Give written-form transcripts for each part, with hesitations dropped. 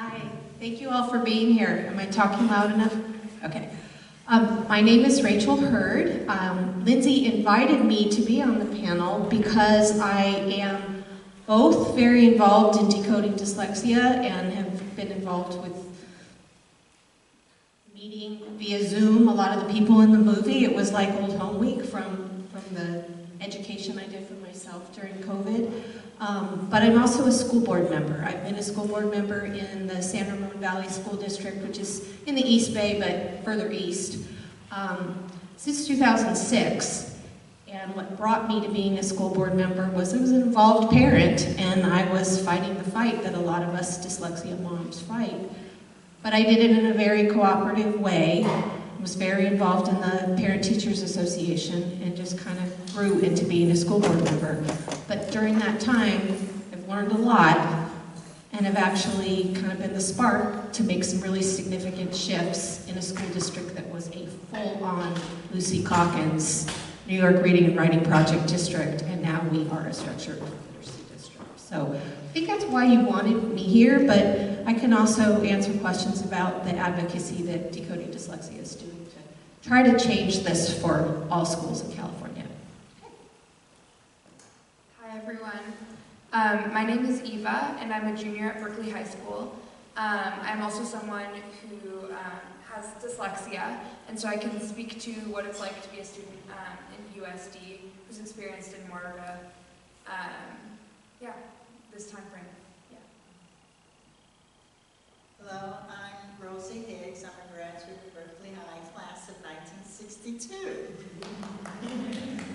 Hi, thank you all for being here. Am I talking loud enough? Okay. My name is Rachel Hurd. Lindsay invited me to be on the panel because I am both very involved in decoding dyslexia and have been involved with meeting via Zoom a lot of the people in the movie. It was like old home week from the education I did for myself during COVID. But I'm also a school board member. I've been a school board member in the San Ramon Valley School District, which is in the East Bay, but further east, since 2006. And what brought me to being a school board member was I was an involved parent, and I was fighting the fight that a lot of us dyslexia moms fight. But I did it in a very cooperative way. I was very involved in the Parent Teachers Association and just kind of grew into being a school board member. But during that time, I've learned a lot and have actually kind of been the spark to make some really significant shifts in a school district that was a full-on Lucy Calkins New York Reading and Writing Project district, and now we are a structured literacy district. So I think that's why you wanted me here, but I can also answer questions about the advocacy that Decoding Dyslexia is doing to try to change this for all schools in California. Hi everyone. My name is Eva, and I'm a junior at Berkeley High School. I'm also someone who has dyslexia, and so I can speak to what it's like to be a student in USD who's experienced in more of a, this time frame. Yeah. Hello, I'm Rosa Higgs. I'm a graduate of Berkeley High, class of 1962.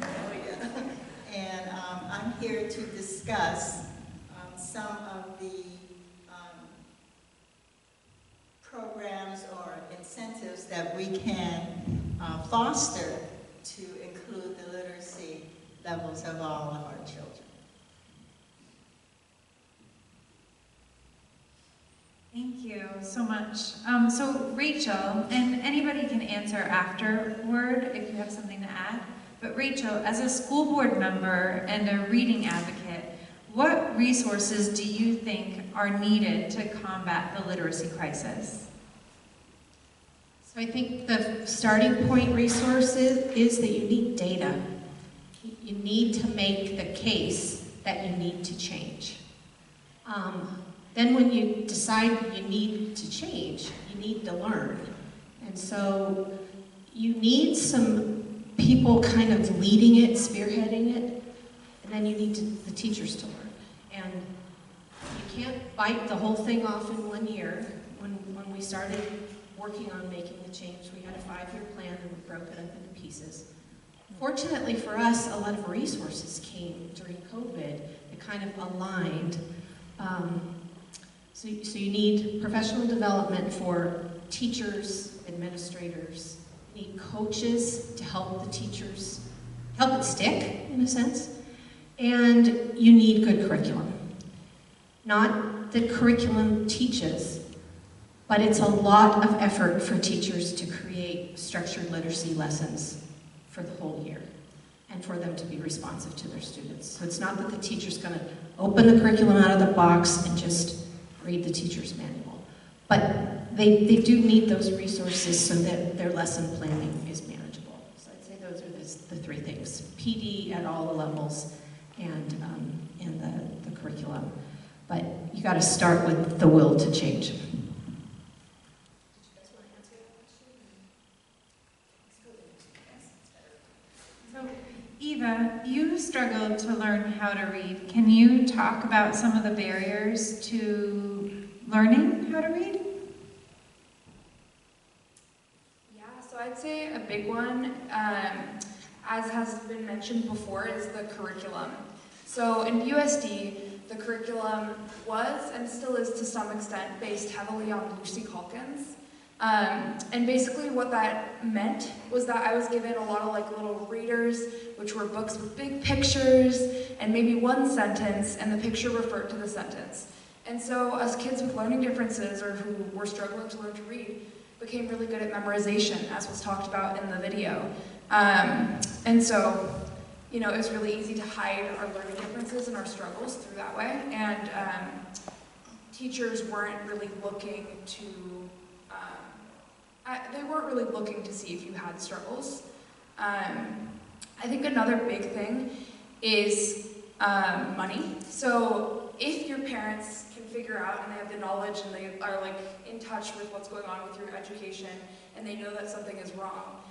Oh yeah. And I'm here to discuss some of the programs or incentives that we can foster to include the literacy levels of all of our children. Thank you so much. So Rachel, and anybody can answer afterward if you have something to add, but Rachel, as a school board member and a reading advocate, what resources do you think are needed to combat the literacy crisis? So I think the starting point resource is that you need data. You need to make the case that you need to change. Then when you decide you need to change, you need to learn. And so you need some people kind of leading it, spearheading it, and then you need the teachers to learn. And you can't bite the whole thing off in 1 year. When we started working on making the change, we had a 5-year plan and we broke it up into pieces. Fortunately for us, a lot of resources came during COVID that kind of aligned. So you need professional development for teachers, administrators, you need coaches to help the teachers, help it stick, in a sense, and you need good curriculum. Not that curriculum teaches, but it's a lot of effort for teachers to create structured literacy lessons for the whole year and for them to be responsive to their students. So it's not that the teacher's going to open the curriculum out of the box and just read the teacher's manual. But they do need those resources so that their lesson planning is manageable. So I'd say those are the 3 things. PD at all the levels and the curriculum. But you got to start with the will to change. Did you guys want to answer that question? So Eva, you struggled to learn how to read. Can you talk about some of the barriers to learning how to read? Yeah, so I'd say a big one, as has been mentioned before, is the curriculum. So in USD, the curriculum was and still is to some extent based heavily on Lucy Calkins. And basically what that meant was that I was given a lot of like little readers, which were books with big pictures and maybe one sentence, and the picture referred to the sentence. And so us kids with learning differences or who were struggling to learn to read became really good at memorization, as was talked about in the video. And so, you know, it was really easy to hide our learning differences and our struggles through that way. And teachers weren't really looking to, they weren't really looking to see if you had struggles. I think another big thing is money. So if your parents can figure out and they have the knowledge and they are like in touch with what's going on with your education and they know that something is wrong,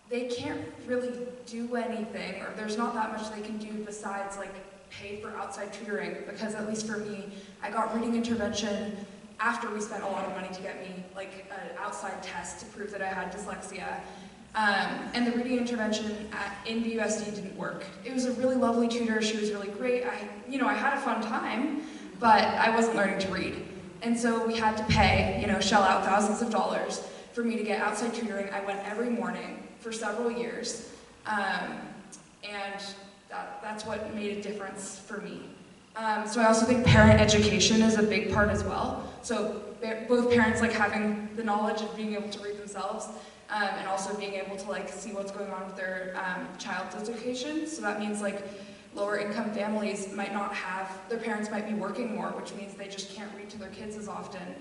they can't really do anything, or there's not that much they can do besides like pay for outside tutoring, because at least for me, I got reading intervention after we spent a lot of money to get me like an outside test to prove that I had dyslexia. And the reading intervention in BUSD didn't work. It was a really lovely tutor, she was really great. I had a fun time, but I wasn't learning to read. And so we had to pay, shell out thousands of dollars for me to get outside tutoring. I went every morning for several years, and that's what made a difference for me. So I also think parent education is a big part as well. So both parents like having the knowledge of being able to read themselves, and also being able to like see what's going on with their child's education. So that means like lower income families might not have, their parents might be working more, which means they just can't read to their kids as often.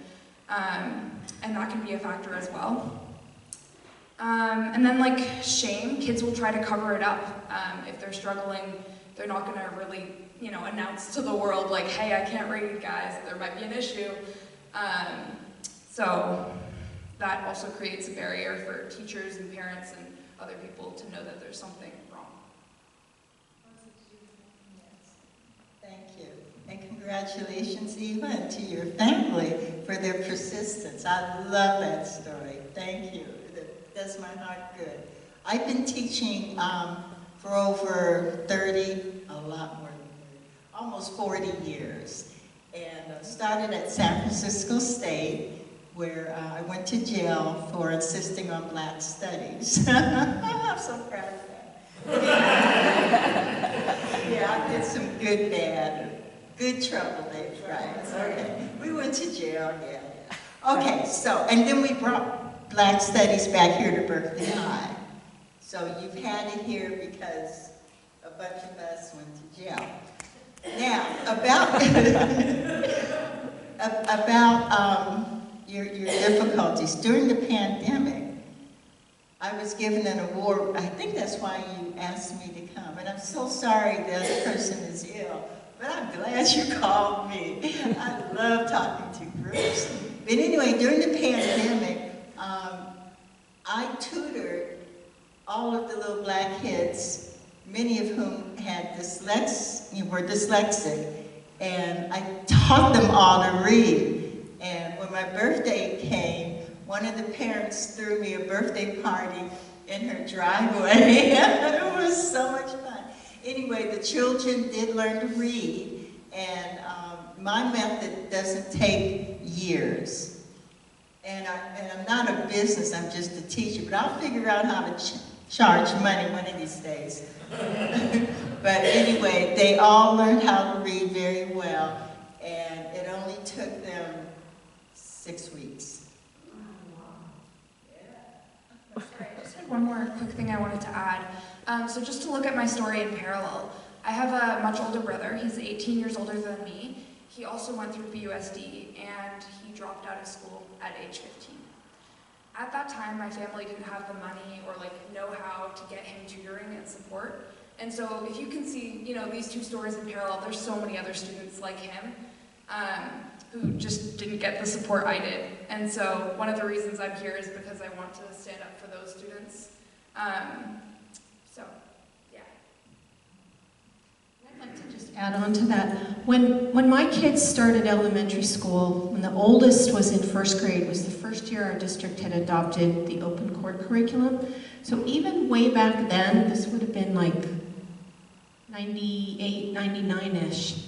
And that can be a factor as well. And then like shame, kids will try to cover it up. If they're struggling, they're not gonna really, announce to the world like, hey, I can't read, guys, there might be an issue. So that also creates a barrier for teachers and parents and other people to know that there's something wrong. Thank you. And congratulations, Eva, and to your family for their persistence. I love that story. Thank you. That does my heart good. I've been teaching for over 30, a lot more than 30, almost 40 years. And started at San Francisco State, where I went to jail for insisting on Black studies. I'm so proud of that. Yeah, I did some good, bad, good trouble there, right? Okay, we went to jail, yeah. Okay, so, and then we brought Black studies back here to Berkeley High. So you've had it here because a bunch of us went to jail. Now, about your difficulties. During the pandemic, I was given an award. I think that's why you asked me to come. And I'm so sorry the other person is ill, but I'm glad you called me. I love talking to groups. But anyway, during the pandemic, I tutored all of the little Black kids, many of whom had were dyslexic, and I taught them all to read. And when my birthday came, one of the parents threw me a birthday party in her driveway. It was so much fun. Anyway, the children did learn to read, and my method doesn't take years. And I'm not a business, I'm just a teacher, but I'll figure out how to charge money one of these days. But anyway, they all learned how to read very well, and it only took them 6 weeks. Sorry, I just had one more quick thing I wanted to add. So just to look at my story in parallel, I have a much older brother. He's 18 years older than me. He also went through BUSD, and he dropped out of school at age 15. At that time, my family didn't have the money or know-how to get him tutoring and support. And so if you can see, these two stories in parallel, there's so many other students like him who just didn't get the support I did. And so one of the reasons I'm here is because I want to stand up for those students. So, yeah. I'd like to just add on to that. When my kids started elementary school, when the oldest was in first grade, was the first year our district had adopted the open court curriculum. So even way back then, this would have been like 98, 99-ish,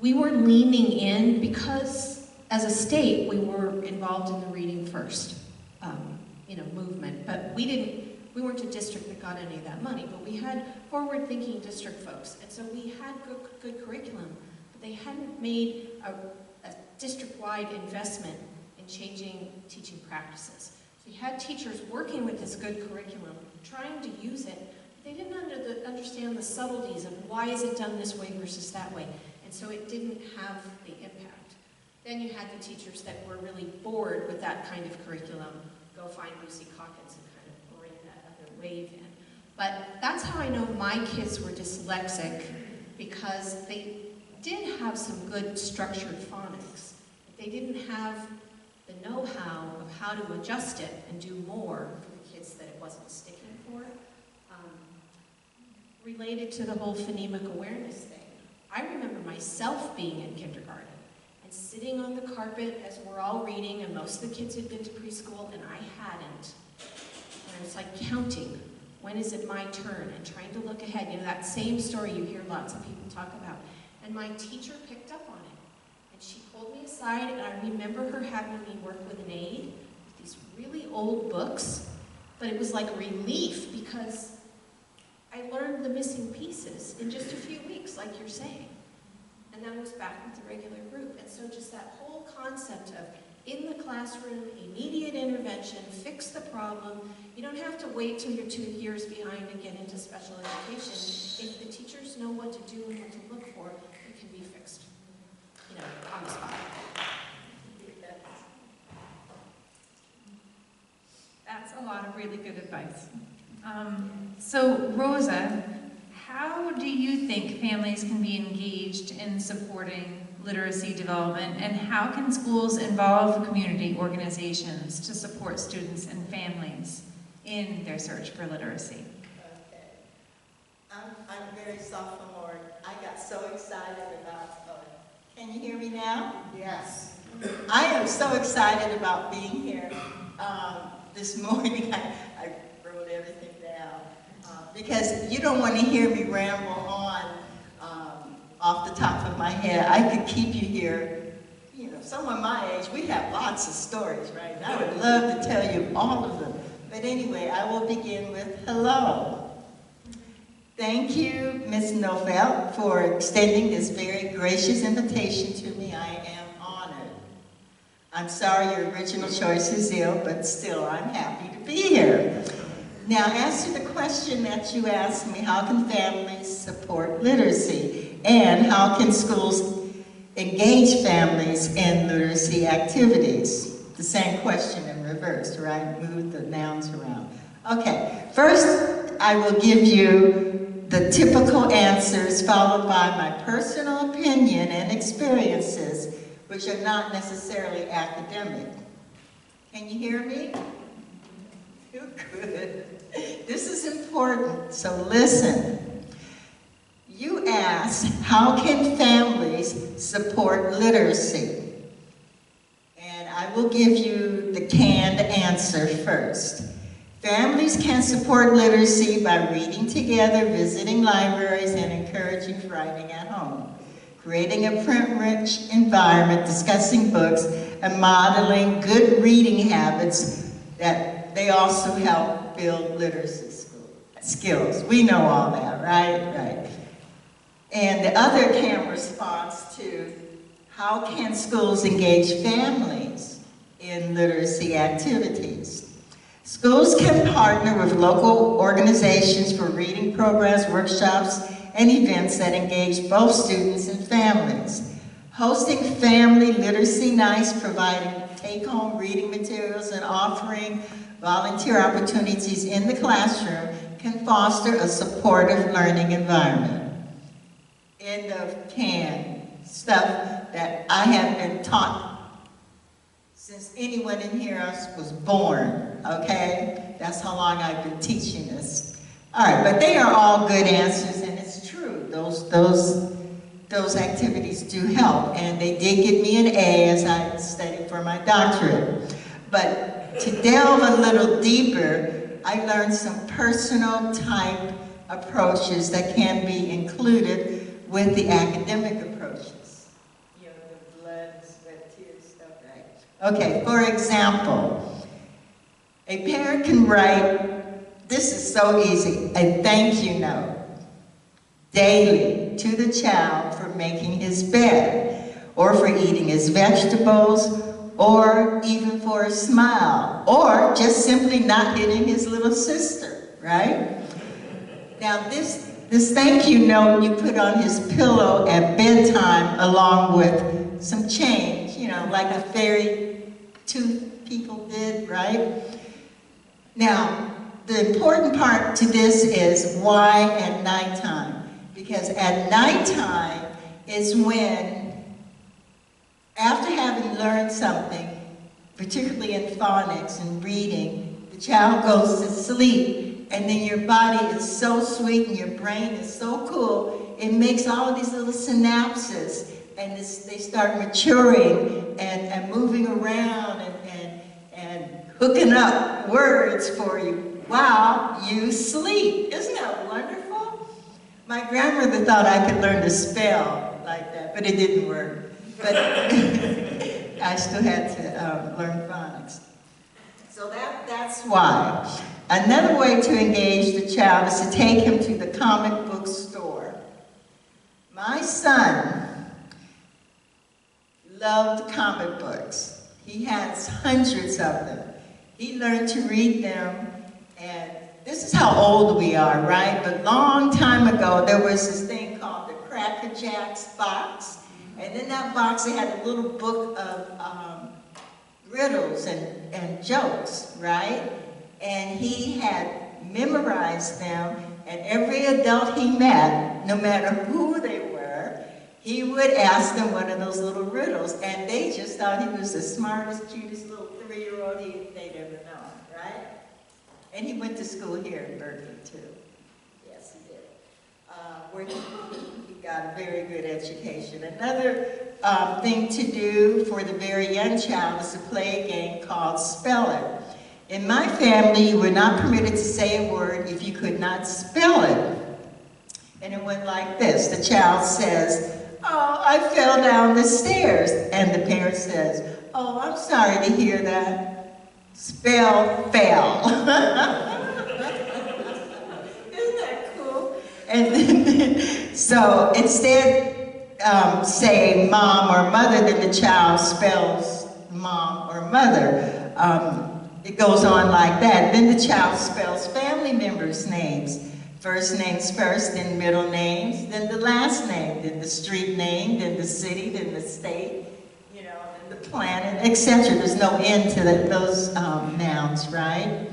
we were leaning in because as a state, we were involved in the reading first, movement, but we weren't a district that got any of that money, but we had forward-thinking district folks, and so we had good curriculum, but they hadn't made a district-wide investment in changing teaching practices. So you had teachers working with this good curriculum, trying to use it, but they didn't understand the subtleties of why is it done this way versus that way, and so it didn't have the impact. Then you had the teachers that were really bored with that kind of curriculum, go find Lucy Calkins and kind of bring that other wave in. But that's how I know my kids were dyslexic, because they did have some good structured phonics. They didn't have the know-how of how to adjust it and do more for the kids that it wasn't sticking for. Related to the whole phonemic awareness thing, I remember myself being in kindergarten and sitting on the carpet as we're all reading, and most of the kids had been to preschool and I hadn't. And I was like counting, when is it my turn? And trying to look ahead. You know, that same story you hear lots of people talk about. And my teacher picked up on it. And she pulled me aside, and I remember her having me work with an aide with these really old books, but it was like relief because I learned the missing pieces in just a few weeks, like you're saying. And then I was back with the regular group. And so just that whole concept of in the classroom, immediate intervention, fix the problem. You don't have to wait till you're 2 years behind and get into special education. If the teachers know what to do and what to look for, it can be fixed, you know, on the spot. That's a lot of really good advice. So, Rosa, how do you think families can be engaged in supporting literacy development, and how can schools involve community organizations to support students and families in their search for literacy? Okay. I'm very sophomore. I got so excited about, can you hear me now? Yes. I am so excited about being here. This morning I wrote everything down because you don't want to hear me ramble on off the top of my head. I could keep you here, you know, someone my age, we have lots of stories, right? And I would love to tell you all of them. But anyway, I will begin with hello. Thank you, Ms. Novell, for extending this very gracious invitation to me. I am honored. I'm sorry your original choice is ill, but still I'm happy to be here. Now, as to the question that you asked me, how can families support literacy? And how can schools engage families in literacy activities? The same question in reverse, right? Move the nouns around. Okay, first I will give you the typical answers followed by my personal opinion and experiences, which are not necessarily academic. Can you hear me? Good. This is important, so listen. You asked, how can families support literacy? And I will give you the canned answer first. Families can support literacy by reading together, visiting libraries, and encouraging writing at home. Creating a print-rich environment, discussing books, and modeling good reading habits that they also help build literacy skills. We know all that, right? Right. And the other canned response to how can schools engage families in literacy activities? Schools can partner with local organizations for reading programs, workshops, and events that engage both students and families. Hosting family literacy nights, providing take-home reading materials, and offering volunteer opportunities in the classroom can foster a supportive learning environment. End of can. Stuff that I have been taught since anyone in here else was born, okay? That's how long I've been teaching this. All right, but they are all good answers, and it's true. Those activities do help, and they did get me an A as I studied for my doctorate. But to delve a little deeper, I learned some personal type approaches that can be included with the academic approaches. You know, the blood, sweat, tears, stuff, right? Okay, for example, a parent can write, this is so easy, a thank you note daily to the child for making his bed, or for eating his vegetables, or even for a smile, or just simply not hitting his little sister, right? Now this thank you note you put on his pillow at bedtime along with some change, you know, like the fairy tooth people did, right? Now, the important part to this is why at nighttime? Because at nighttime is when, after having learned something, particularly in phonics and reading, the child goes to sleep, and then your body is so sweet and your brain is so cool, it makes all these little synapses, and they start maturing and moving around and hooking up words for you while you sleep. Isn't that wonderful? My grandmother thought I could learn to spell like that, but it didn't work. But I still had to learn phonics. So that's why. Another way to engage the child is to take him to the comic book store. My son loved comic books. He has hundreds of them. He learned to read them, and this is how old we are, right? But long time ago, there was this thing called the Cracker Jacks box, and in that box, they had a little book of riddles and jokes, right? And he had memorized them, and every adult he met, no matter who they were, he would ask them one of those little riddles, and they just thought he was the smartest, cutest little 3-year-old they'd ever known, right? And he went to school here in Berkeley, too. Yes, he did. Where he got a very good education. Another thing to do for the very young child is to play a game called Spell It. In my family, you were not permitted to say a word if you could not spell it. And it went like this. The child says, "Oh, I fell down the stairs." And the parent says, "Oh, I'm sorry to hear that. Spell fell." Isn't that cool? And then, so instead saying mom or mother, then the child spells mom or mother. It goes on like that. Then the child spells family members' names. First names first, then middle names, then the last name, then the street name, then the city, then the state, you know, then the planet, etc. There's no end to those nouns, right?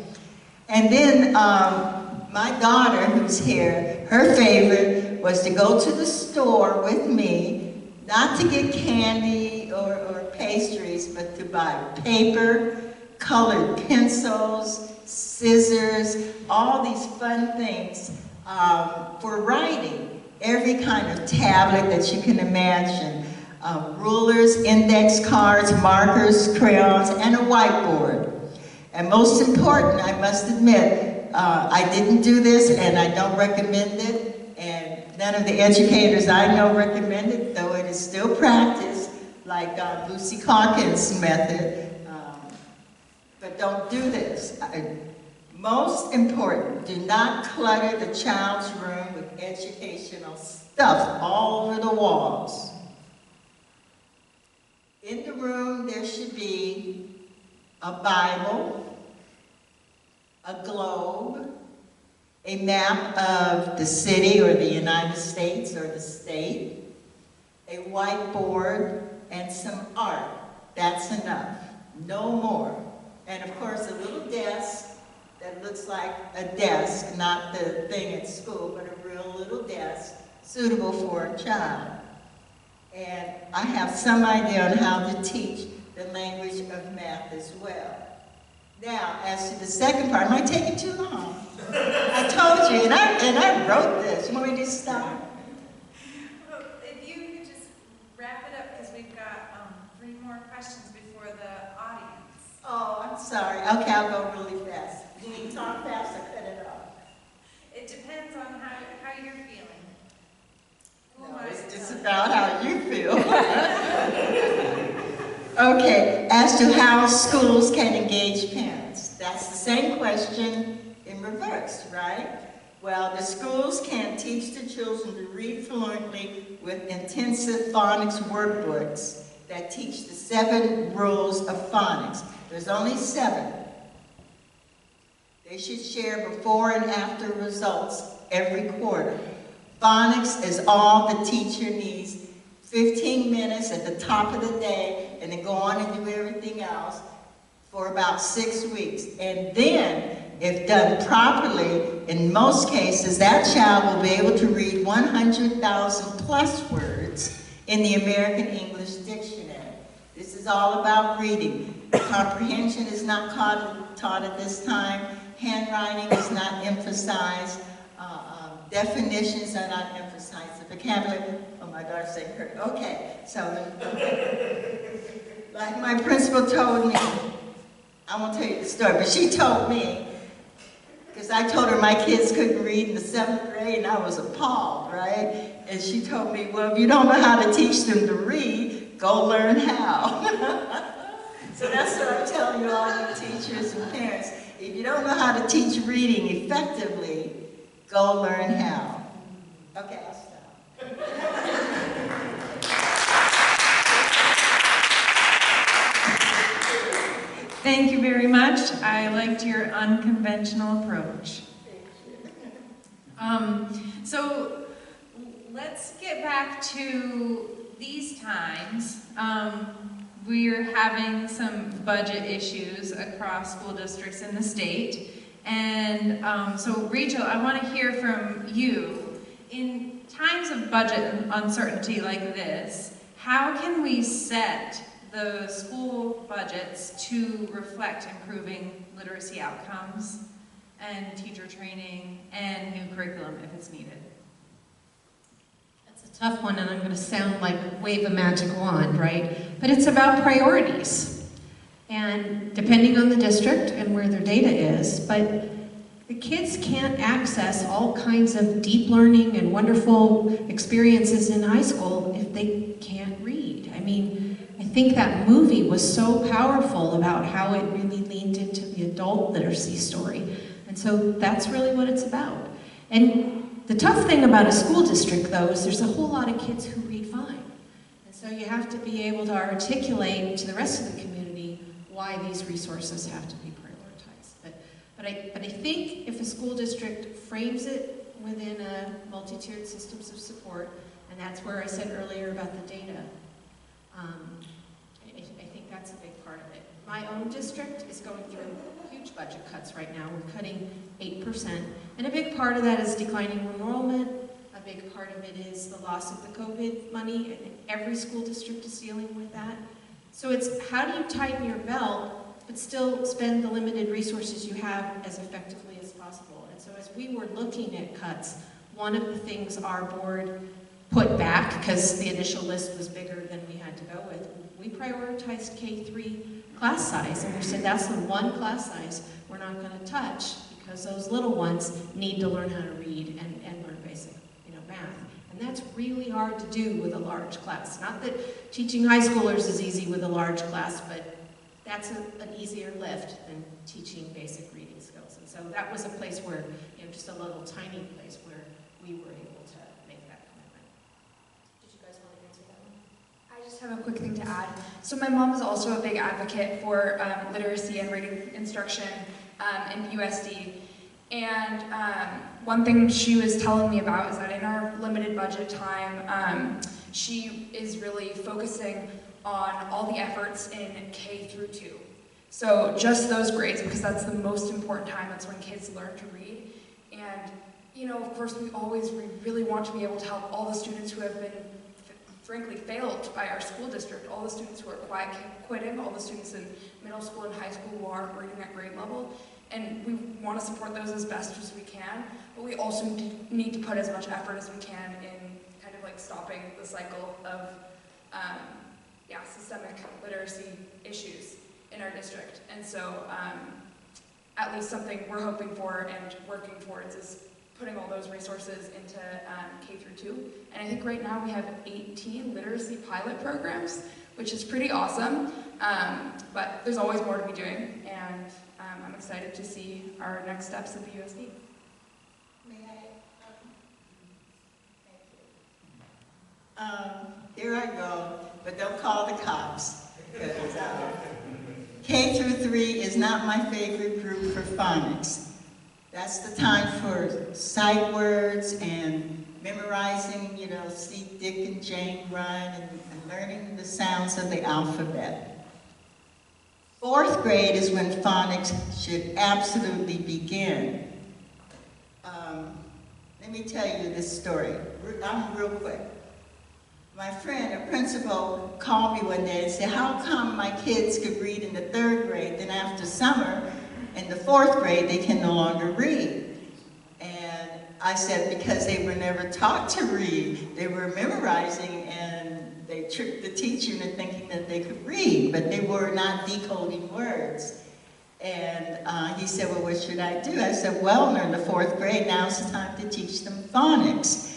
And then my daughter, who's here, her favorite was to go to the store with me, not to get candy or pastries, but to buy paper, colored pencils, scissors, all these fun things for writing. Every kind of tablet that you can imagine. Rulers, index cards, markers, crayons, and a whiteboard. And most important, I must admit, I didn't do this and I don't recommend it, and none of the educators I know recommend it, though it is still practiced, like Lucy Calkins' method. But don't do this. Most important, do not clutter the child's room with educational stuff all over the walls. In the room, there should be a Bible, a globe, a map of the city or the United States or the state, a whiteboard, and some art. That's enough. No more. And of course, a little desk that looks like a desk, not the thing at school, but a real little desk suitable for a child. And I have some idea on how to teach the language of math as well. Now, as to the second part, am I taking too long? I told you, and I wrote this. You want me to start? Well, if you could just wrap it up, because we've got 3 more questions before the audience. Oh, I'm sorry. Okay, I'll go really fast. You need to talk fast or cut it off? It depends on how you're feeling. No, it's just about how you feel. Okay, as to how schools can engage parents. That's the same question in reverse, right? Well, the schools can teach the children to read fluently with intensive phonics workbooks that teach the 7 rules of phonics. There's only 7. They should share before and after results every quarter. Phonics is all the teacher needs. 15 minutes at the top of the day and then go on and do everything else for about 6 weeks. And then, if done properly, in most cases, that child will be able to read 100,000 plus words in the American English Dictionary. This is all about reading. Comprehension is not taught at this time. Handwriting is not emphasized. Definitions are not emphasized. The vocabulary, oh my daughter's saying Hurd. Okay, so, like my principal told me, I won't tell you the story, but she told me, because I told her my kids couldn't read in the 7th grade, and I was appalled, right? And she told me, well, if you don't know how to teach them to read, go learn how. So that's what I'm telling you all, you teachers and parents. If you don't know how to teach reading effectively, go learn how. Okay, I'll stop. Thank you very much. I liked your unconventional approach. So let's get back to these times. We're having some budget issues across school districts in the state. And so Rachel, I want to hear from you. In times of budget uncertainty like this, how can we set the school budgets to reflect improving literacy outcomes and teacher training and new curriculum if it's needed? That's a tough one, and I'm going to sound like wave a magic wand, right? But it's about priorities. And depending on the district and where their data is, but the kids can't access all kinds of deep learning and wonderful experiences in high school if they can't read. I mean, I think that movie was so powerful about how it really leaned into the adult literacy story. And so that's really what it's about. And the tough thing about a school district, though, is there's a whole lot of kids who read fine. And so you have to be able to articulate to the rest of the community why these resources have to be prioritized. But I think if a school district frames it within a multi-tiered systems of support, and that's where I said earlier about the data, I think that's a big part of it. My own district is going through huge budget cuts right now. We're cutting 8%, and a big part of that is declining enrollment. A big part of it is the loss of the COVID money, and every school district is dealing with that. So it's how do you tighten your belt, but still spend the limited resources you have as effectively as possible. And so as we were looking at cuts, one of the things our board put back, because the initial list was bigger than we had to go with, we prioritized K-3 class size, and we said that's the one class size we're not going to touch, because those little ones need to learn how to read and learn basic, math. And that's really hard to do with a large class. Not that teaching high schoolers is easy with a large class, but that's an easier lift than teaching basic reading skills. And so that was a place where, just a little tiny place where we were able to make that commitment. Did you guys want to answer that one? I just have a quick thing to add. So my mom is also a big advocate for literacy and reading instruction in USD. And one thing she was telling me about is that in our limited budget time, she is really focusing on all the efforts in K through 2. So just those grades, because that's the most important time. That's when kids learn to read. And, of course, we really want to be able to help all the students who have been, frankly, failed by our school district, all the students who are quitting, all the students in middle school and high school who aren't reading at grade level. And we want to support those as best as we can, but we also need to put as much effort as we can in kind of like stopping the cycle of systemic literacy issues in our district. And so at least something we're hoping for and working towards is putting all those resources into K through 2. And I think right now we have 18 literacy pilot programs, which is pretty awesome, but there's always more to be doing. And I'm excited to see our next steps at the USD. May I? Here I go, but don't call the cops. Because, K through 3 is not my favorite group for phonics. That's the time for sight words and memorizing, see Dick and Jane run and learning the sounds of the alphabet. 4th grade is when phonics should absolutely begin. Let me tell you this story. I'm real quick. My friend, a principal, called me one day and said, how come my kids could read in the 3rd grade, then after summer, in the 4th grade, they can no longer read? And I said, because they were never taught to read. They were memorizing, and they tricked the teacher into thinking that they could read, but they were not decoding words. And he said, well, what should I do? I said, well, they're in the 4th grade, now's the time to teach them phonics.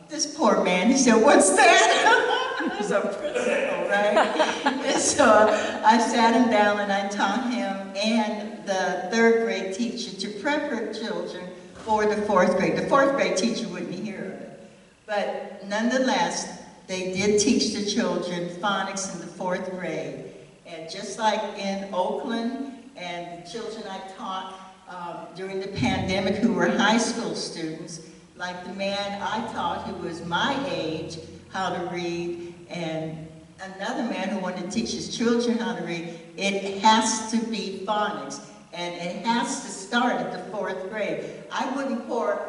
This poor man, he said, what's that? He was a principal, right? And so I sat him down and I taught him and the 3rd grade teacher to prep her children for the 4th grade. The 4th grade teacher wouldn't hear of it. But nonetheless, they did teach the children phonics in the 4th grade. And just like in Oakland, and the children I taught during the pandemic who were high school students, like the man I taught who was my age how to read, and another man who wanted to teach his children how to read, it has to be phonics. And it has to start at the 4th grade. I wouldn't pour,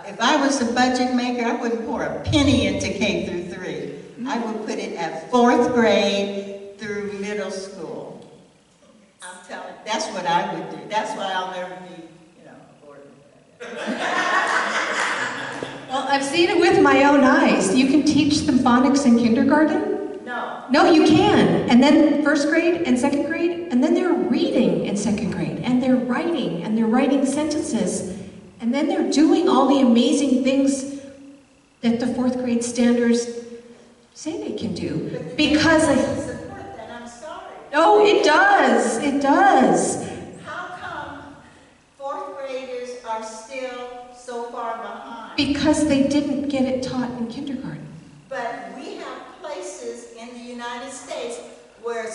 if I was a budget maker, I wouldn't pour a penny into K through 3. I would put it at 4th grade through middle school. I'm telling you, that's what I would do. That's why I'll never be, bored with that. Well, I've seen it with my own eyes. You can teach them phonics in kindergarten? No. No, you can. And then 1st grade and 2nd grade, and then they're reading in 2nd grade, and they're writing sentences, and then they're doing all the amazing things that the 4th grade standards say they can do. Because support that, I'm sorry. oh, it does. It does. How come 4th graders are still so far behind? Because they didn't get it taught in kindergarten. But we have places in the United States where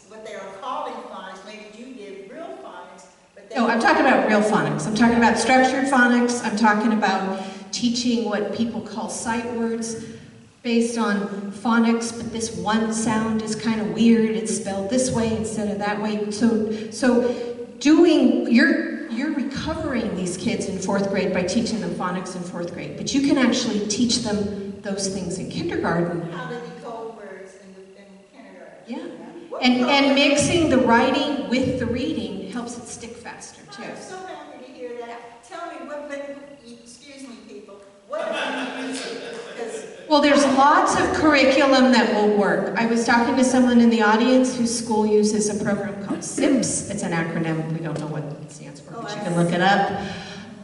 what they are calling phonics, maybe you did real phonics, but they... No, I'm talking about real phonics. I'm talking about structured phonics. I'm talking about teaching what people call sight words based on phonics, but this one sound is kind of weird. It's spelled this way instead of that way. So you're recovering these kids in 4th grade by teaching them phonics in 4th grade, but you can actually teach them those things in kindergarten. How to decode words in kindergarten. Yeah. And mixing the writing with the reading helps it stick faster too. I'm so happy to hear that. Tell me excuse me people, what are you using? Well, there's lots of curriculum that will work. I was talking to someone in the audience whose school uses a program called SIPS. It's an acronym. We don't know what it stands for, but you can look it up.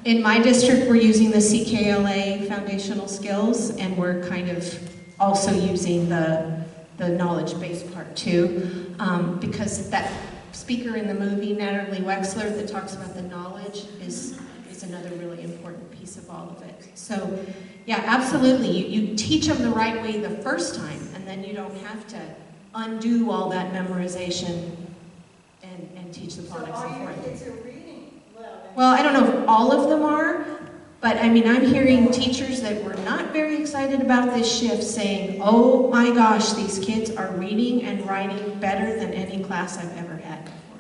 In my district, we're using the CKLA foundational skills, and we're kind of also using the knowledge-based part too, because that speaker in the movie, Natalie Wexler, that talks about the knowledge is another really important piece of all of it. So, yeah, absolutely. You teach them the right way the first time, and then you don't have to undo all that memorization and teach the phonics so all and your forth. kids are reading Well, I don't know if all of them are, but I mean, I'm hearing teachers that were not very excited about this shift saying, oh my gosh, these kids are reading and writing better than any class I've ever had before.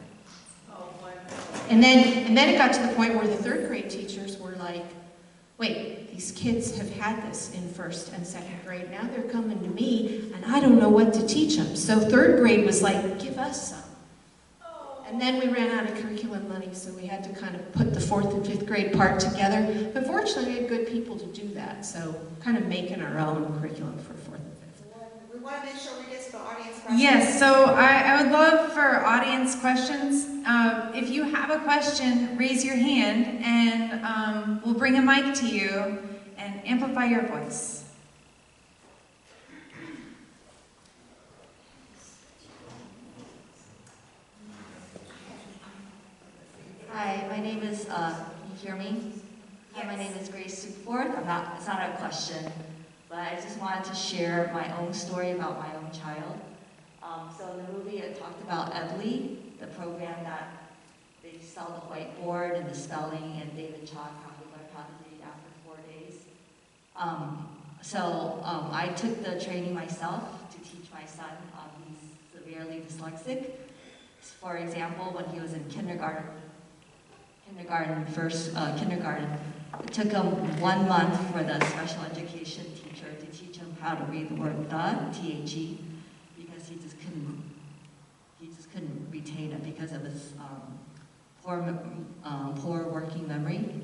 And then it got to the point where the 3rd grade teachers were like, wait, these kids have had this in 1st and 2nd grade. Now they're coming to me, and I don't know what to teach them. So 3rd grade was like, give us some. And then we ran out of curriculum money, so we had to kind of put the 4th and 5th grade part together. But fortunately, we had good people to do that, so kind of making our own curriculum for 4th and 5th. We want to make sure we get to the audience questions. Yes, so I would love for audience questions. If you have a question, raise your hand, and we'll bring a mic to you and amplify your voice. Hi, my name is, can you hear me? Hi, my name is Grace Sukford. It's not a question, but I just wanted to share my own story about my own child. So in the movie, it talked about EBLI, the program that they saw the whiteboard and the spelling, and David Chalk probably learned how to read after 4 days. I took the training myself to teach my son. He's severely dyslexic. For example, when he was in kindergarten, it took him 1 month for the special education teacher to teach him how to read the word the, T-H-E, because he just couldn't retain it because of his poor working memory.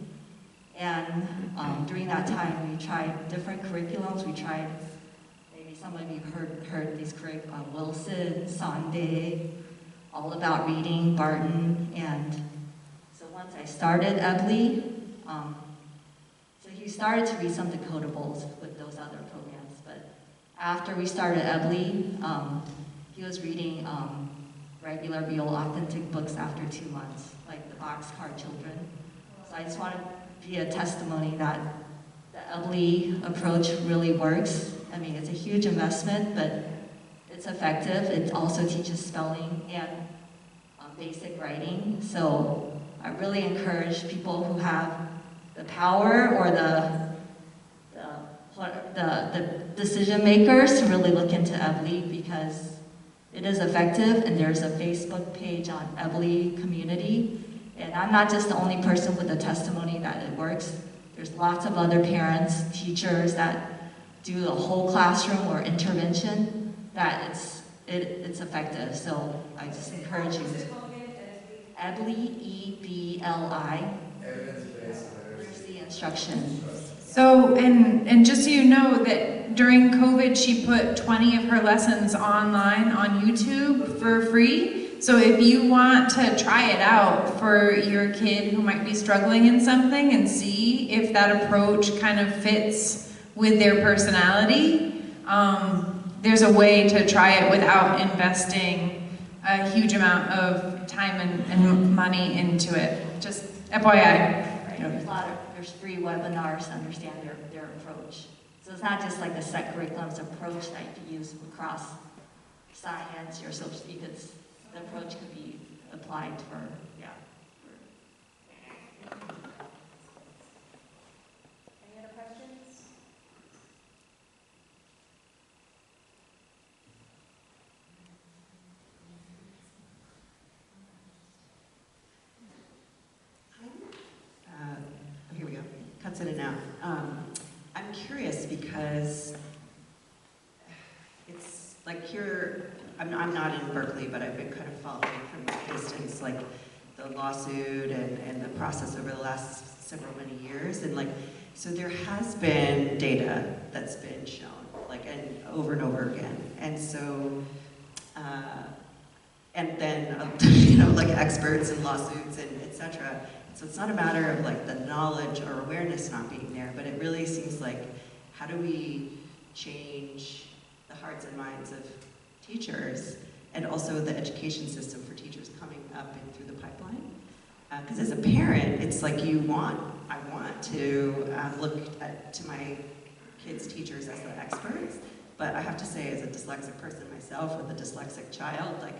And during that time, we tried different curriculums. We tried, maybe some of you heard these curriculums, Wilson, Sunday, All About Reading, Barton, and so once I started Ebley, so he started to read some decodables with those other programs, but after we started Ebley, he was reading regular, real, authentic books after 2 months, like the Boxcar Children. So I just want to be a testimony that the Ebley approach really works. I mean, it's a huge investment, but it's effective. It also teaches spelling and basic writing. So I really encourage people who have the power or the decision makers to really look into Ebley, because it is effective, and there's a Facebook page on Ebley community. And I'm not just the only person with a testimony that it works. There's lots of other parents, teachers that do a whole classroom or intervention that it's effective. So I just encourage you. Ebley, E-B-L-I. There's the instruction. So, and just so you know that during COVID, she put 20 of her lessons online on YouTube for free. So if you want to try it out for your kid who might be struggling in something and see if that approach kind of fits with their personality, there's a way to try it without investing a huge amount of time and money into it. Just FYI. Right. There's free webinars to understand their approach. So it's not just like a set curriculum's approach that you can use across science or social, because the approach could be applied for, Any other questions? Here we go. Cuts in and out. I'm curious because it's like here, I'm not in Berkeley, but I've been kind of following from a distance, like the lawsuit and the process over the last several many years, and like, so there has been data that's been shown, like, and over again, and so, and then like experts and lawsuits and etc. So it's not a matter of like the knowledge or awareness not being there, but it really seems like, how do we change the hearts and minds of teachers, and also the education system for teachers coming up and through the pipeline? Because as a parent, it's like I want to look to my kids' teachers as the experts, but I have to say, as a dyslexic person myself with a dyslexic child, like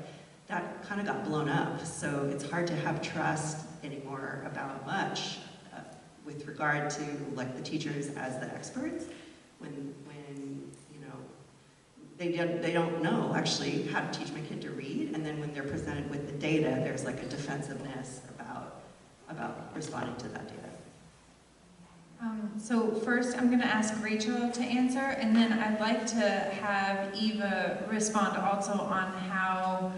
that kind of got blown up. So it's hard to have trust anymore about much with regard to like the teachers as the experts when they don't know actually how to teach my kid to read, and then when they're presented with the data, there's like a defensiveness about responding to that data. So first I'm going to ask Rachel to answer, and then I'd like to have Eva respond also on how,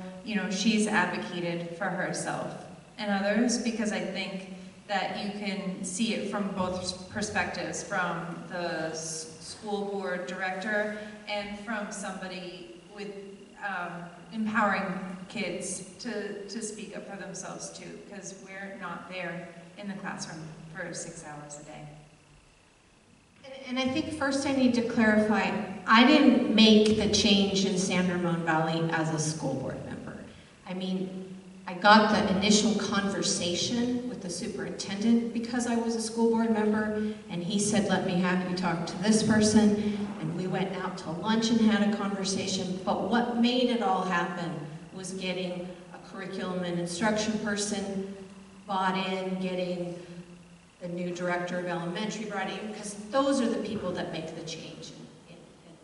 she's advocated for herself and others, because I think that you can see it from both perspectives, from the school board director and from somebody with empowering kids to speak up for themselves too, because we're not there in the classroom for 6 hours a day. And I think first I need to clarify, I didn't make the change in San Ramon Valley as a school board member. I mean, I got the initial conversation with the superintendent because I was a school board member, and he said, let me have you talk to this person, and we went out to lunch and had a conversation. But what made it all happen was getting a curriculum and instruction person bought in getting the new director of elementary brought in, because those are the people that make the change in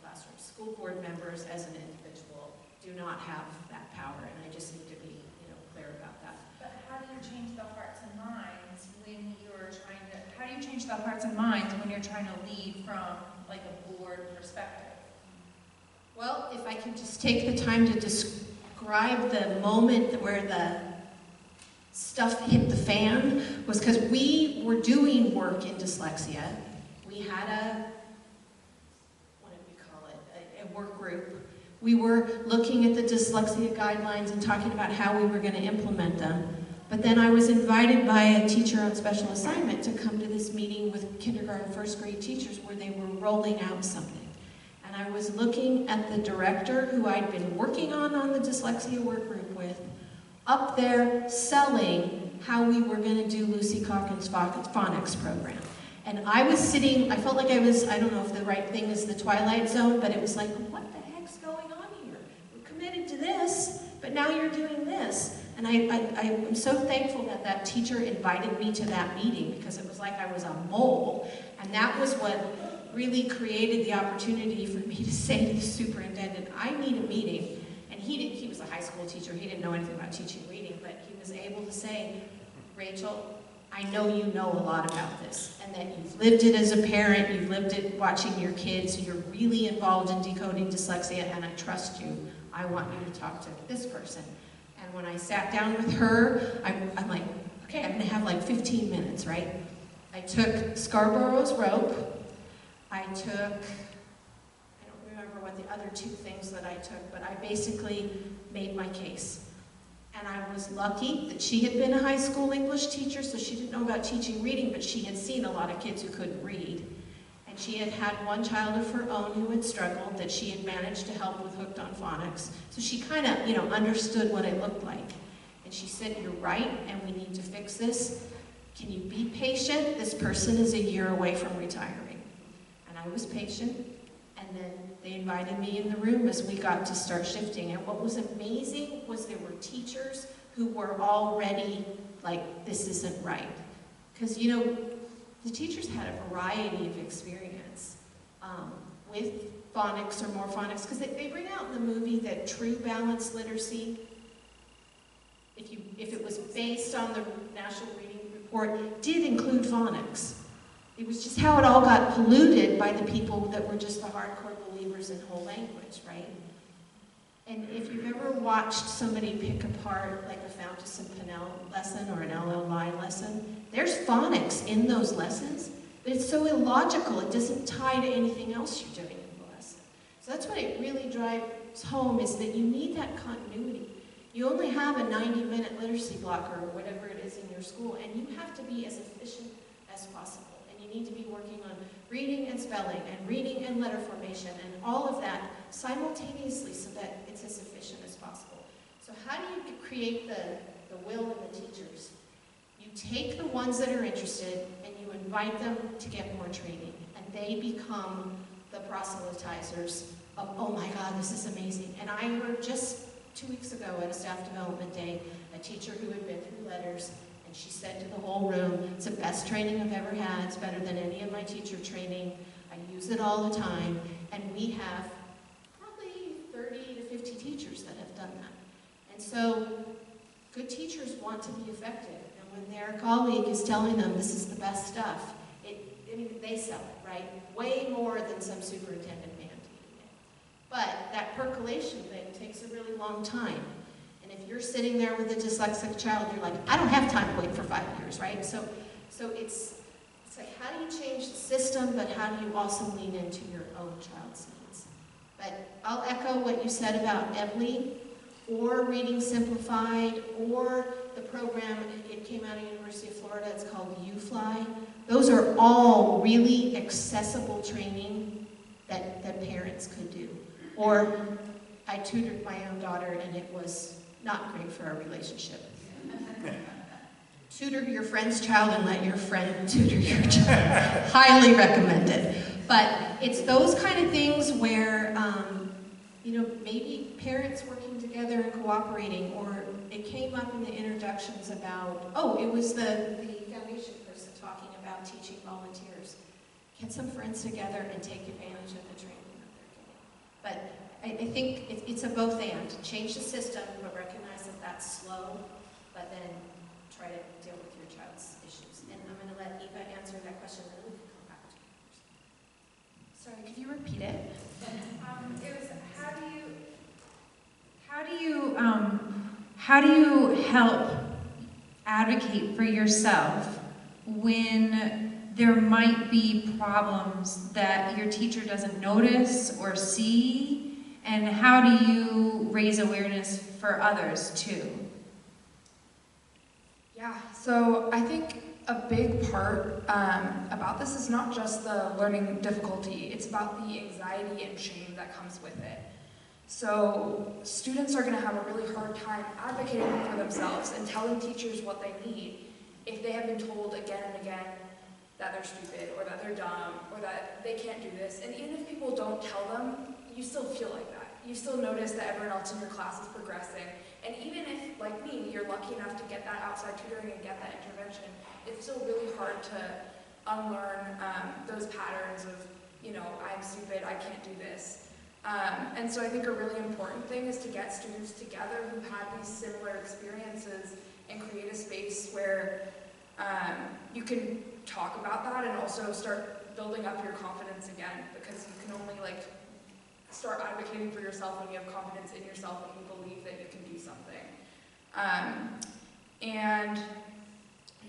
classrooms. School board members, as an individual, do not have that power, and I just need to be, clear about that. But how do you change the hearts and minds when you're trying to, how do you change the hearts and minds when you're trying to lead from like a board perspective? Well, if I can just take the time to describe the moment where the stuff hit the fan, was because we were doing work in dyslexia. We had a work group. We were looking at the dyslexia guidelines and talking about how we were going to implement them. But then I was invited by a teacher on special assignment to come to this meeting with kindergarten, first grade teachers where they were rolling out something. And I was looking at the director who I'd been working on the dyslexia work group with, up there selling how we were going to do Lucy Calkins' phonics program. And I was sitting, I felt like I was, I don't know if the right thing is the Twilight Zone, but it was like, what the heck's going on here? We're committed to this, but now you're doing this. And I'm so thankful that that teacher invited me to that meeting, because it was like I was a mole. And that was what really created the opportunity for me to say to the superintendent, I need a meeting. And he was a high school teacher, he didn't know anything about teaching reading, but he was able to say, Rachel, I know you know a lot about this, and that you've lived it as a parent, you've lived it watching your kids, you're really involved in decoding dyslexia, and I trust you. I want you to talk to this person. And when I sat down with her, I'm like, okay, I'm gonna have like 15 minutes, right? I took Scarborough's rope, I don't remember what the other two things that I took, but I basically made my case. And I was lucky that she had been a high school English teacher, so she didn't know about teaching reading, but she had seen a lot of kids who couldn't read. And she had had one child of her own who had struggled, that she had managed to help with Hooked on Phonics. So she kind of, understood what it looked like. And she said, you're right, and we need to fix this. Can you be patient? This person is a year away from retiring. And I was patient, and then they invited me in the room as we got to start shifting. And what was amazing was there were teachers who were already like, this isn't right. Because, the teachers had a variety of experience with phonics or more phonics, because they bring out in the movie that true balanced literacy, if it was based on the National Reading Report, did include phonics. It was just how it all got polluted by the people that were just the hardcore believers in whole language, right? And if you've ever watched somebody pick apart like a Fountas and Pinnell lesson or an LLI lesson, there's phonics in those lessons, but it's so illogical, it doesn't tie to anything else you're doing in the lesson. So that's what it really drives home, is that you need that continuity. You only have a 90-minute literacy block or whatever it is in your school, and you have to be as efficient as possible. You need to be working on reading and spelling and reading and letter formation and all of that simultaneously so that it's as efficient as possible. So how do you create the will in the teachers? You take the ones that are interested and you invite them to get more training, and they become the proselytizers of, oh my God, this is amazing. And I heard just 2 weeks ago at a staff development day, a teacher who had been through letters, and she said to the whole room, it's the best training I've ever had, it's better than any of my teacher training, I use it all the time, and we have probably 30 to 50 teachers that have done that. And so, good teachers want to be effective, and when their colleague is telling them this is the best stuff, they sell it, right? Way more than some superintendent mandating it. But that percolation thing takes a really long time. And if you're sitting there with a dyslexic child, you're like, I don't have time to wait for 5 years, right? So it's like, how do you change the system, but how do you also lean into your own child's needs? But I'll echo what you said about EVLI, or Reading Simplified, or the program, it came out of University of Florida, it's called UFly. Those are all really accessible training that parents could do. Or I tutored my own daughter, and it was not great for our relationship. Tutor your friend's child and let your friend tutor your child. Highly recommended. But it's those kind of things where, maybe parents working together and cooperating, or it came up in the introduction introductions about, oh, it was the foundation person talking about teaching volunteers. Get some friends together and take advantage of the training that they're getting. But I think it's a both and. Change the system, but recognize that that's slow, but then try to deal with your child's issues. And I'm going to let Eva answer that question, and then we can come back to yours. Sorry, could you repeat it? It was how do you help advocate for yourself when there might be problems that your teacher doesn't notice or see, and how do you raise awareness for others too? Yeah, so I think a big part about this is not just the learning difficulty, it's about the anxiety and shame that comes with it. So students are going to have a really hard time advocating for themselves and telling teachers what they need if they have been told again and again that they're stupid or that they're dumb or that they can't do this. And even if people don't tell them, you still feel like that. You still notice that everyone else in your class is progressing. And even if, like me, you're lucky enough to get that outside tutoring and get that intervention, it's still really hard to unlearn those patterns of, you know, I'm stupid, I can't do this. And so I think a really important thing is to get students together who had these similar experiences and create a space where you can talk about that and also start building up your confidence again, because you can only like start advocating for yourself when you have confidence in yourself and you believe that you can do something. And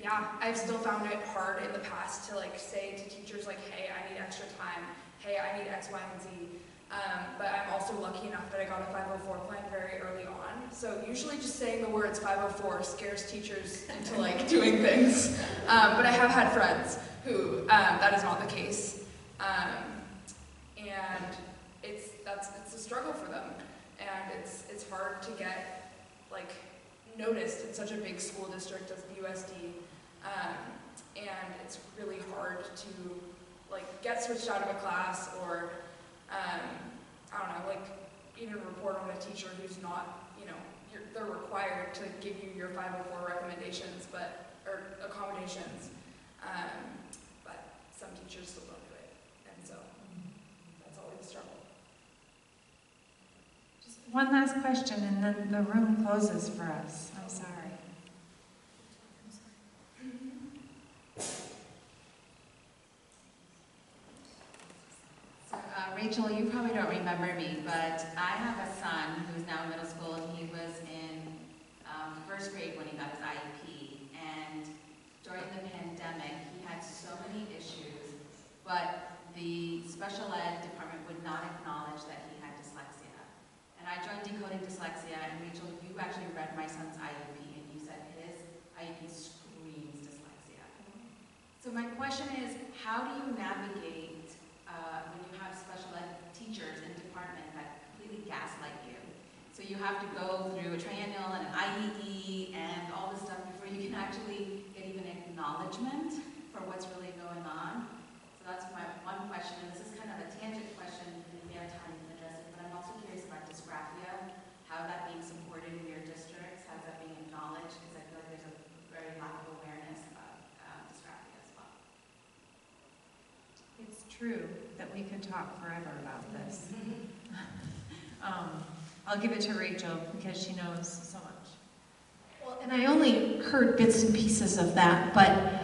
yeah, I've still found it hard in the past to like say to teachers like, hey, I need extra time, hey, I need X, Y, and Z. But I'm also lucky enough that I got a 504 plan very early on. So usually just saying the words 504 scares teachers into like doing things. But I have had friends who that is not the case. And it's a struggle for them. And it's hard to get like noticed in such a big school district as the USD. And it's really hard to like get switched out of a class or I don't know, like even report on a teacher who's not, you know, they're required to give you your 504 recommendations, or accommodations, but some teachers still don't do it, and so that's always a struggle. Just one last question, and then the room closes for us. I'm sorry. Rachel, you probably don't remember me, but I have a son who's now in middle school, and he was in first grade when he got his IEP. And during the pandemic, he had so many issues, but the special ed department would not acknowledge that he had dyslexia. And I joined Decoding Dyslexia, and Rachel, you actually read my son's IEP, and you said his IEP screams dyslexia. So my question is, how do you navigate when you have special ed teachers in department that completely gaslight you? So you have to go through a triennial and an IEE and all this stuff before you can actually get even acknowledgement for what's really going on. So that's my one question, and this is kind of a tangent question, and if you have time you can address it, but I'm also curious about dysgraphia, how that being supported in your districts, how's that being acknowledged, because I feel like there's a very lack of awareness about dysgraphia as well. It's true that we could talk forever about this. I'll give it to Rachel because she knows so much. Well, and I only heard bits and pieces of that, but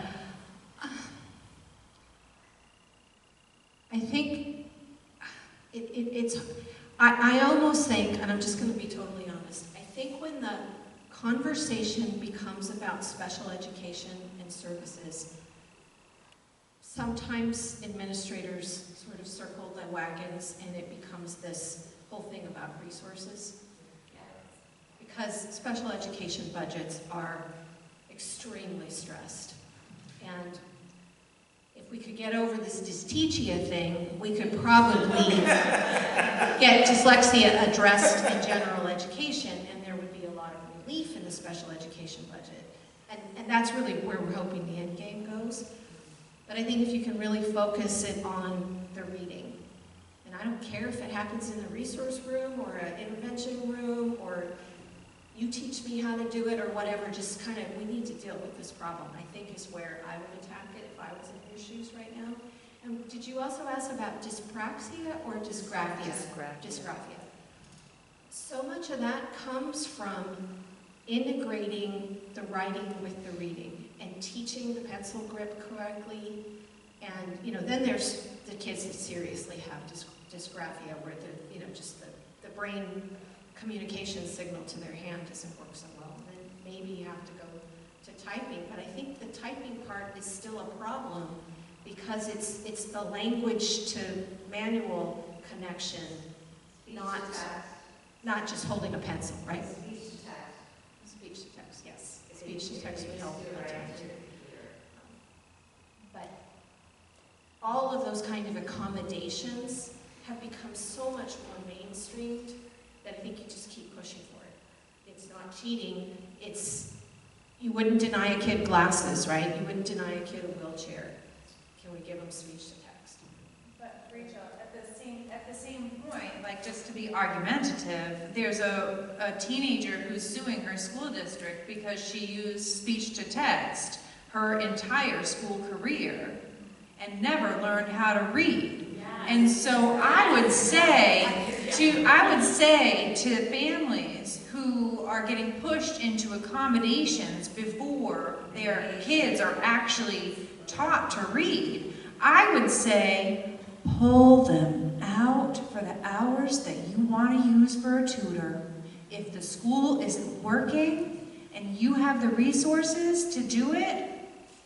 I think I almost think, and I'm just going to be totally honest, I think when the conversation becomes about special education and services, sometimes administrators sort of circle the wagons and it becomes this whole thing about resources. Because special education budgets are extremely stressed. And if we could get over this dyslexia thing, we could probably get dyslexia addressed in general education, and there would be a lot of relief in the special education budget. And that's really where we're hoping the end game goes. But I think if you can really focus it on the reading, and I don't care if it happens in the resource room or an intervention room or you teach me how to do it or whatever, just kind of, we need to deal with this problem, I think is where I would attack it if I was in your shoes right now. And did you also ask about dyspraxia or dysgraphia? Dysgraphia. So much of that comes from integrating the writing with the reading and teaching the pencil grip correctly. And, you know, then there's the kids that seriously have dysgraphia where the, you know, just the brain communication signal to their hand doesn't work so well. And then maybe you have to go to typing. But I think the typing part is still a problem because it's the language to manual connection, not just holding a pencil, right? Speech to text. Speech to text, yes. Speech to text would help. But all of those kind of accommodations have become so much more mainstreamed that I think you just keep pushing for it. It's not cheating, it's, you wouldn't deny a kid glasses, right? You wouldn't deny a kid a wheelchair. Can we give them speech to text? But Rachel, at the same point, like just to be argumentative, there's a teenager who's suing her school district because she used speech to text her entire school career and never learned how to read. And so I would say to families who are getting pushed into accommodations before their kids are actually taught to read, I would say pull them out for the hours that you want to use for a tutor. If the school isn't working and you have the resources to do it,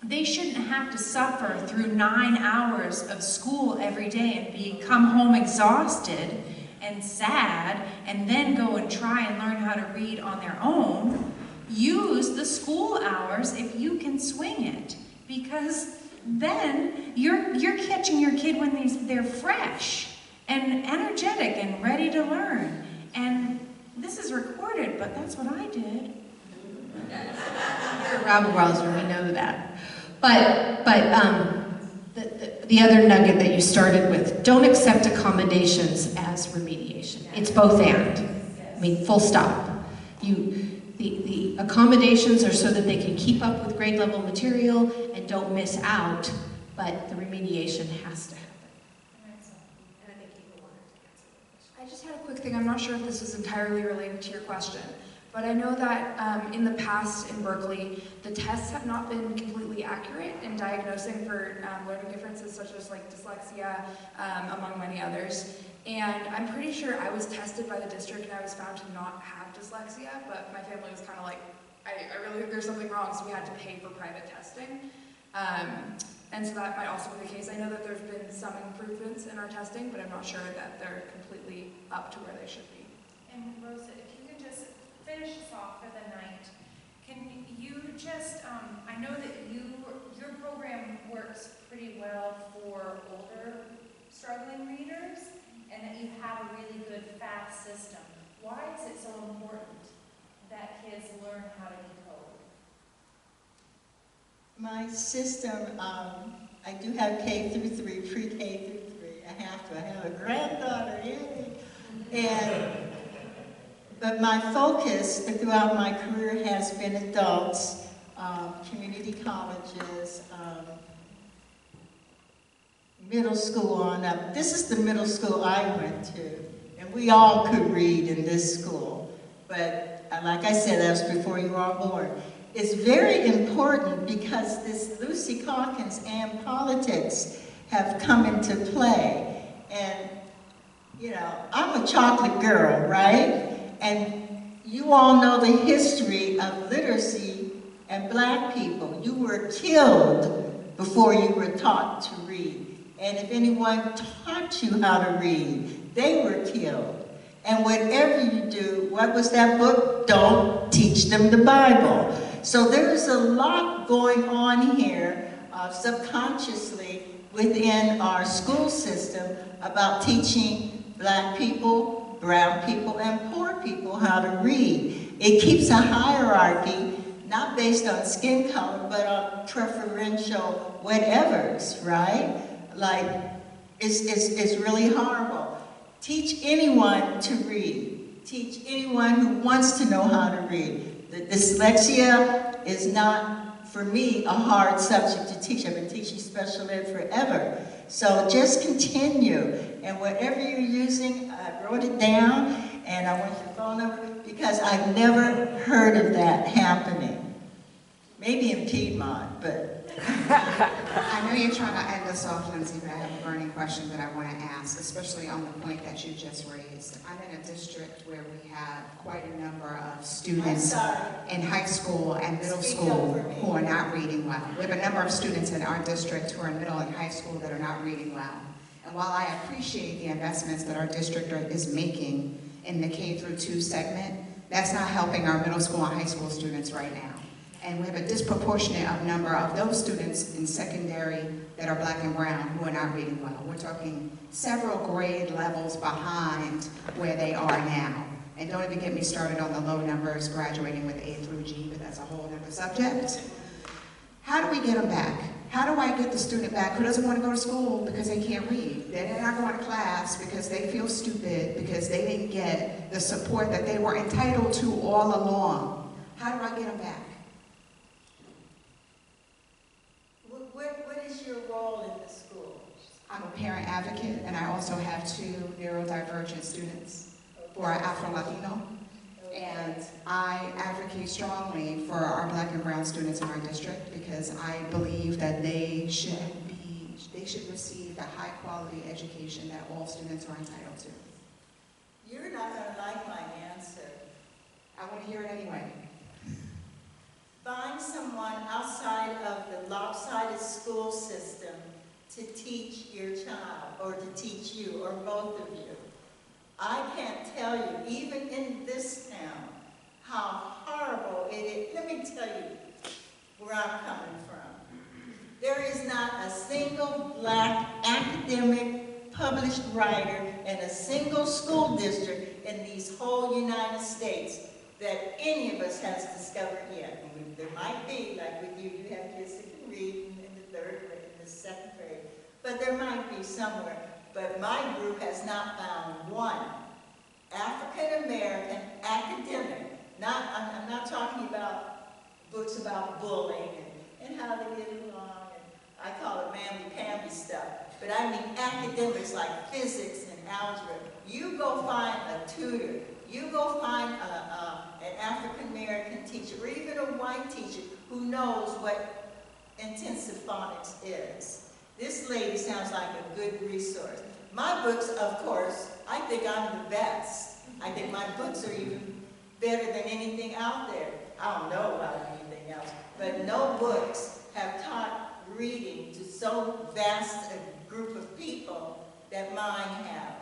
they shouldn't have to suffer through 9 hours of school every day and come home exhausted and sad and then go and try and learn how to read on their own. Use the school hours if you can swing it, because then you're catching your kid when they're fresh and energetic and ready to learn. And this is recorded, but that's what I did. You're a rabble-rouser, we know that. But the other nugget that you started with, don't accept accommodations as remediation. It's both and. I mean, full stop. The accommodations are so that they can keep up with grade level material and don't miss out, but the remediation has to happen. And I think Eva wanted to answer that question. I just had a quick thing. I'm not sure if this is entirely related to your question, but I know that in the past in Berkeley, the tests have not been completely accurate in diagnosing for learning differences such as like dyslexia, among many others. And I'm pretty sure I was tested by the district and I was found to not have dyslexia, but my family was kind of like, I really think there's something wrong, so we had to pay for private testing. And so that might also be the case. I know that there's been some improvements in our testing, but I'm not sure that they're completely up to where they should be. And Rosa, if you could just finish us off for the night, can you just, I know that your program works pretty well for older struggling readers, and that you have a really good fast system. Why is it so important that kids learn how to decode? My system, I do have K through 3, pre-K through 3. I have a granddaughter, yay! But my focus throughout my career has been adults, community colleges, middle school on up. This is the middle school I went to, and we all could read in this school. But like I said, that was before you were all born. It's very important because this Lucy Calkins and politics have come into play. And, you know, I'm a chocolate girl, right? And you all know the history of literacy and black people. You were killed before you were taught to read. And if anyone taught you how to read, they were killed. And whatever you do, what was that book? Don't teach them the Bible. So there's a lot going on here subconsciously within our school system about teaching black people, brown people, and poor people how to read. It keeps a hierarchy, not based on skin color, but on preferential whatevers, right? Like, it's really horrible. Teach anyone to read. teach anyone who wants to know how to read. The dyslexia is not, for me, a hard subject to teach. I've been teaching special ed forever. So just continue, and whatever you're using, I wrote it down, and I want your phone number, because I've never heard of that happening. Maybe in Piedmont, but... I know you're trying to end us off, Lindsay, but I have a burning question that I want to ask, especially on the point that you just raised. I'm in a district where we have quite a number of students in high school and middle school who are not reading well. We have a number of students in our district who are in middle and high school that are not reading well. And while I appreciate the investments that our district is making in the K through 2 segment, that's not helping our middle school and high school students right now. And we have a disproportionate number of those students in secondary that are black and brown who are not reading well. We're talking several grade levels behind where they are now. And don't even get me started on the low numbers graduating with A through G, but that's a whole other subject. How do we get them back? How do I get the student back who doesn't want to go to school because they can't read? They're not going to class because they feel stupid, because they didn't get the support that they were entitled to all along. How do I get them back? What is your role in the school? I'm a parent advocate, and I also have 2 neurodivergent students who are Afro-Latino. And I advocate strongly for our black and brown students in our district because I believe that they should receive the high quality education that all students are entitled to. You're not going to like my answer. I want to hear it anyway. Find someone outside of the lopsided school system to teach your child, or to teach you, or both of you. I can't tell you, even in this town, how horrible it is. Let me tell you where I'm coming from. There is not a single black academic published writer in a single school district in these whole United States that any of us has discovered yet. There might be, like with you, you have kids that can read in the 3rd grade, in the 2nd grade, but there might be somewhere. But my group has not found one African-American academic. I'm not talking about books about bullying and how they get along, and I call it mamby-pamby stuff. But I mean academics like physics and algebra. You go find a tutor. You go find an African-American teacher, or even a white teacher who knows what intensive phonics is. This lady sounds like a good resource. My books, of course, I think I'm the best. I think my books are even better than anything out there. I don't know about anything else, but no books have taught reading to so vast a group of people that mine have.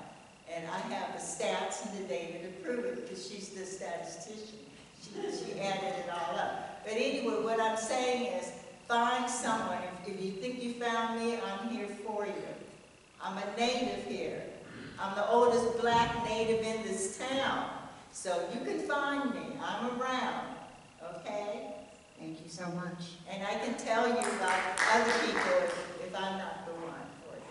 And I have the stats and the data to prove it because she's the statistician. She added it all up. But anyway, what I'm saying is find someone. If you think you found me, I'm here for you. I'm a native here. I'm the oldest black native in this town. So you can find me. I'm around. Okay? Thank you so much. And I can tell you about other people if I'm not the one for you.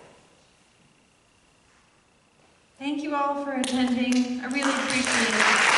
Thank you all for attending. I really appreciate it.